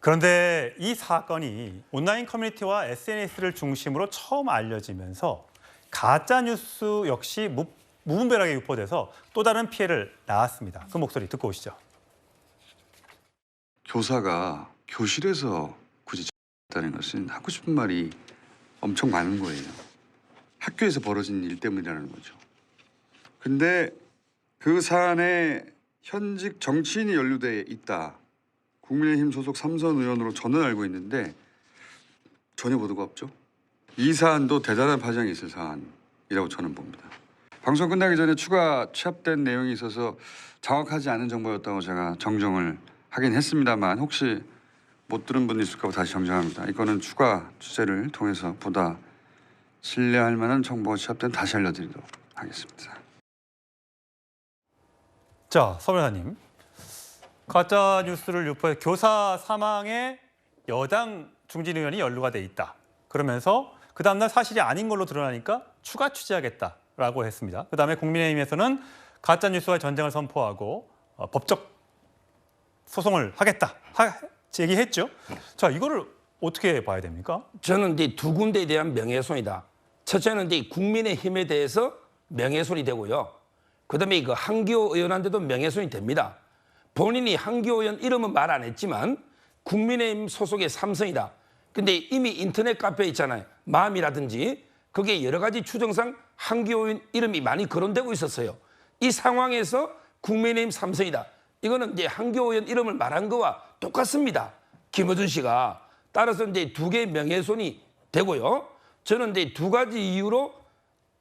그런데 이 사건이 온라인 커뮤니티와 SNS를 중심으로 처음 알려지면서 가짜뉴스 역시 무분별하게 유포돼서 또 다른 피해를 낳았습니다. 그 목소리 듣고 오시죠. 교사가 교실에서 굳이 했다는 것은 하고 싶은 말이 엄청 많은 거예요. 학교에서 벌어진 일 때문이라는 거죠. 근데 그 사안에 현직 정치인이 연루돼 있다. 국민의힘 소속 삼선 의원으로 저는 알고 있는데 전혀 보도가 없죠. 이 사안도 대단한 파장이 있을 사안이라고 저는 봅니다. 방송 끝나기 전에 추가 취합된 내용이 있어서 정확하지 않은 정보였다고 제가 정정을 하긴 했습니다만 혹시 못 들은 분 있을까 봐 다시 정정합니다. 이거는 추가 취재를 통해서 보다 신뢰할 만한 정보가 취합된 다시 알려드리도록 하겠습니다. 자, 서 변호사님. 가짜 뉴스를 유포해 교사 사망에 여당 중진 의원이 연루가 돼 있다. 그러면서 그 다음날 사실이 아닌 걸로 드러나니까 추가 취재하겠다라고 했습니다. 그다음에 국민의힘에서는 가짜 뉴스와 전쟁을 선포하고 법적 소송을 하겠다 얘기했죠. 자, 이거를 어떻게 봐야 됩니까? 저는 이제 두 군데에 대한 명예훼손이다. 첫째는 이제 국민의힘에 대해서 명예훼손이 되고요. 그다음에 그 한기호 의원한테도 명예훼손이 됩니다. 본인이 한기호 의원 이름은 말 안 했지만 국민의힘 소속의 삼성이다. 근데 이미 인터넷 카페에 있잖아요. 마음이라든지 그게 여러 가지 추정상 한기호 의원 이름이 많이 거론되고 있었어요. 이 상황에서 국민의힘 삼성이다. 이거는 이제 한기호 의원 이름을 말한 거와 똑같습니다. 김어준 씨가. 따라서 이제 두 개의 명예훼손이 되고요. 저는 이제 두 가지 이유로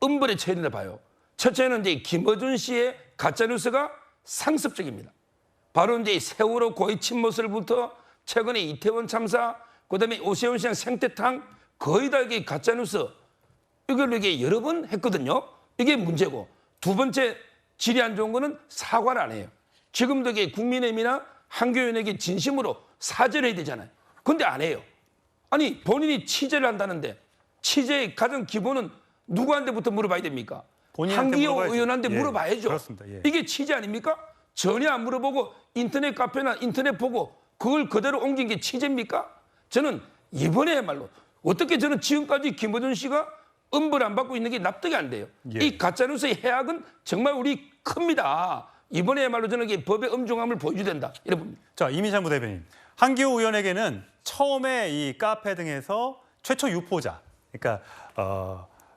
엄벌에 처해야 봐요. 첫째는 이제 김어준 씨의 가짜뉴스가 상습적입니다. 바로 이제 세월호 고의 침몰설부터 최근에 이태원 참사, 그다음에 오세훈 시장 생태탕 거의 다 이게 가짜뉴스 이걸 이게 여러 번 했거든요. 이게 문제고 두 번째 질이 안 좋은 거는 사과를 안 해요. 지금도 이게 국민의힘이나 한기호 의원에게 진심으로 사죄를 해야 되잖아요. 근데 안 해요. 아니 본인이 취재를 한다는데 취재의 가장 기본은 누구한테부터 물어봐야 됩니까? 한기호 물어봐야죠. 의원한테 예, 물어봐야죠. 그렇습니다. 예. 이게 취재 아닙니까? 전혀 안 물어보고 인터넷 카페나 인터넷 보고 그걸 그대로 옮긴 게 취재입니까? 저는 이번에야말로 어떻게 저는 지금까지 김어준 씨가 엄벌 안 받고 있는 게 납득이 안 돼요. 예. 이 가짜뉴스의 해악은 정말 우리 큽니다. 이번에야말로 저는 이게 법의 엄중함을 보여줘야 된다. 이래 봅니다. 자, 이민찬 부대변인. 한기호 의원에게는 처음에 이 카페 등에서 최초 유포자, 그러니까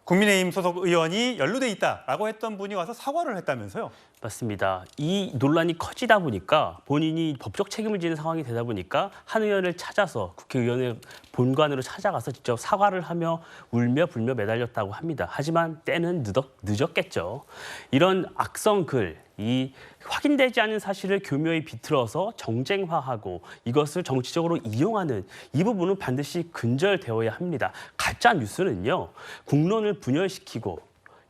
국민의힘 소속 의원이 연루돼 있다라고 했던 분이 와서 사과를 했다면서요? 맞습니다. 이 논란이 커지다 보니까 본인이 법적 책임을 지는 상황이 되다 보니까 한 의원을 찾아서 국회의원의 본관으로 찾아가서 직접 사과를 하며 울며 불며 매달렸다고 합니다. 하지만 때는 늦었겠죠. 이런 악성 글, 이 확인되지 않은 사실을 교묘히 비틀어서 정쟁화하고 이것을 정치적으로 이용하는 이 부분은 반드시 근절되어야 합니다. 가짜 뉴스는요, 국론을 분열시키고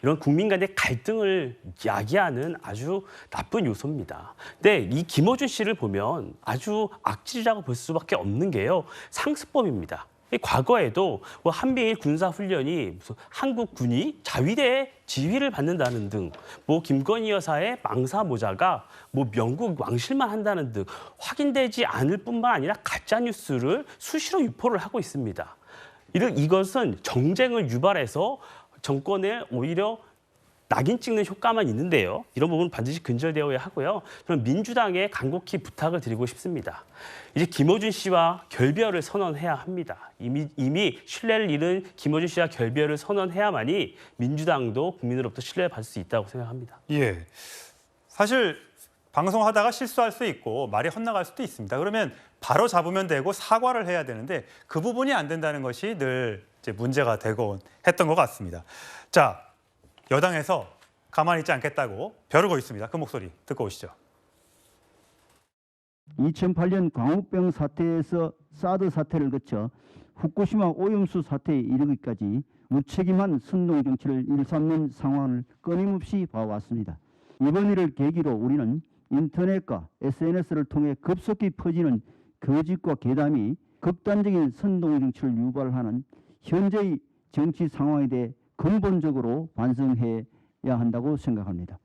이런 국민 간의 갈등을 야기하는 아주 나쁜 요소입니다. 근데 이 김어준 씨를 보면 아주 악질이라고 볼 수밖에 없는 게요, 상습범입니다. 과거에도 뭐 한미일 군사훈련이 무슨 한국 군이 자위대의 지휘를 받는다는 등, 뭐 김건희 여사의 망사 모자가 뭐 영국 왕실만 한다는 등 확인되지 않을 뿐만 아니라 가짜 뉴스를 수시로 유포를 하고 있습니다. 이것은 정쟁을 유발해서 정권에 오히려 낙인 찍는 효과만 있는데요. 이런 부분은 반드시 근절되어야 하고요. 저는 민주당에 간곡히 부탁을 드리고 싶습니다. 이제 김어준 씨와 결별을 선언해야 합니다. 이미 신뢰를 잃은 김어준 씨와 결별을 선언해야만이 민주당도 국민으로부터 신뢰를 받을 수 있다고 생각합니다. 예. 사실 방송하다가 실수할 수 있고 말이 헛나갈 수도 있습니다. 그러면 바로 잡으면 되고 사과를 해야 되는데 그 부분이 안 된다는 것이 늘 이제 문제가 되고 했던 것 같습니다. 자, 여당에서 가만히 있지 않겠다고 벼르고 있습니다. 그 목소리 듣고 오시죠. 2008년 광우병 사태에서 사드 사태를 거쳐 후쿠시마 오염수 사태에 이르기까지 무책임한 선동 정치를 일삼는 상황을 끊임없이 봐왔습니다. 이번 일을 계기로 우리는 인터넷과 SNS를 통해 급속히 퍼지는 거짓과 괴담이 극단적인 선동 정치를 유발하는 현재의 정치 상황에 대해 근본적으로 반성해야 한다고 생각합니다.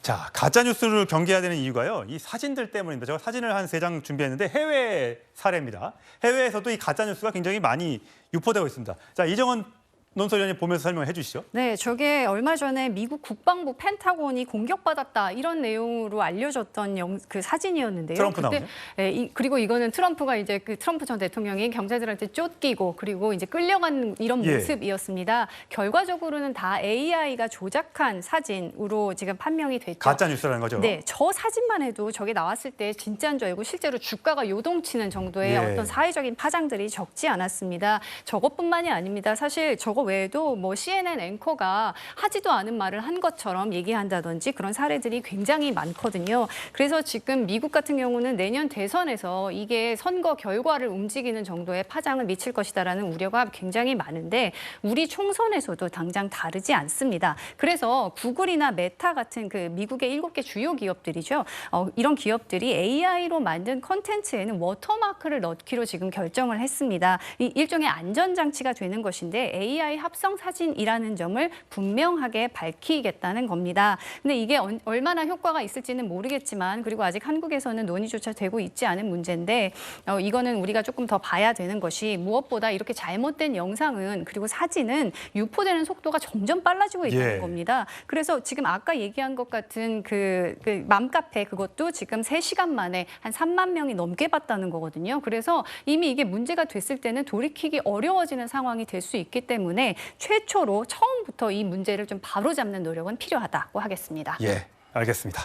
자, 가짜 뉴스를 경계해야 되는 이유가요. 이 사진들 때문입니다. 제가 사진을 한 3장 준비했는데 해외 사례입니다. 해외에서도 이 가짜 뉴스가 굉장히 많이 유포되고 있습니다. 자, 이정은 논설위원님 보면서 설명해 주시죠. 네, 저게 얼마 전에 미국 국방부 펜타곤이 공격받았다 이런 내용으로 알려졌던 그 사진이었는데요. 트럼프 나오죠? 그리고 이거는 트럼프가 이제 그 트럼프 전 대통령이 경찰들한테 쫓기고 그리고 이제 끌려간 이런 예. 모습이었습니다. 결과적으로는 다 AI가 조작한 사진으로 지금 판명이 됐죠. 가짜 뉴스라는 거죠. 네, 저 사진만 해도 저게 나왔을 때 진짜인 줄 알고 실제로 주가가 요동치는 정도의 예. 어떤 사회적인 파장들이 적지 않았습니다. 저것뿐만이 아닙니다. 사실 저거 외에도 뭐 CNN 앵커가 하지도 않은 말을 한 것처럼 얘기한다든지 그런 사례들이 굉장히 많거든요. 그래서 지금 미국 같은 경우는 내년 대선에서 이게 선거 결과를 움직이는 정도의 파장을 미칠 것이다라는 우려가 굉장히 많은데 우리 총선에서도 당장 다르지 않습니다. 그래서 구글이나 메타 같은 그 미국의 7개 주요 기업들이죠. 이런 기업들이 AI로 만든 콘텐츠에는 워터마크를 넣기로 지금 결정을 했습니다. 이 일종의 안전장치가 되는 것인데 AI 합성 사진이라는 점을 분명하게 밝히겠다는 겁니다. 근데 이게 얼마나 효과가 있을지는 모르겠지만 그리고 아직 한국에서는 논의조차 되고 있지 않은 문제인데 이거는 우리가 조금 더 봐야 되는 것이 무엇보다 이렇게 잘못된 영상은 그리고 사진은 유포되는 속도가 점점 빨라지고 있다는 예. 겁니다. 그래서 지금 아까 얘기한 것 같은 그 맘카페 그것도 지금 3시간 만에 한 3만 명이 넘게 봤다는 거거든요. 그래서 이미 이게 문제가 됐을 때는 돌이키기 어려워지는 상황이 될 수 있기 때문에 최초로 처음부터 이 문제를 좀 바로잡는 노력은 필요하다고 하겠습니다. 예, 알겠습니다.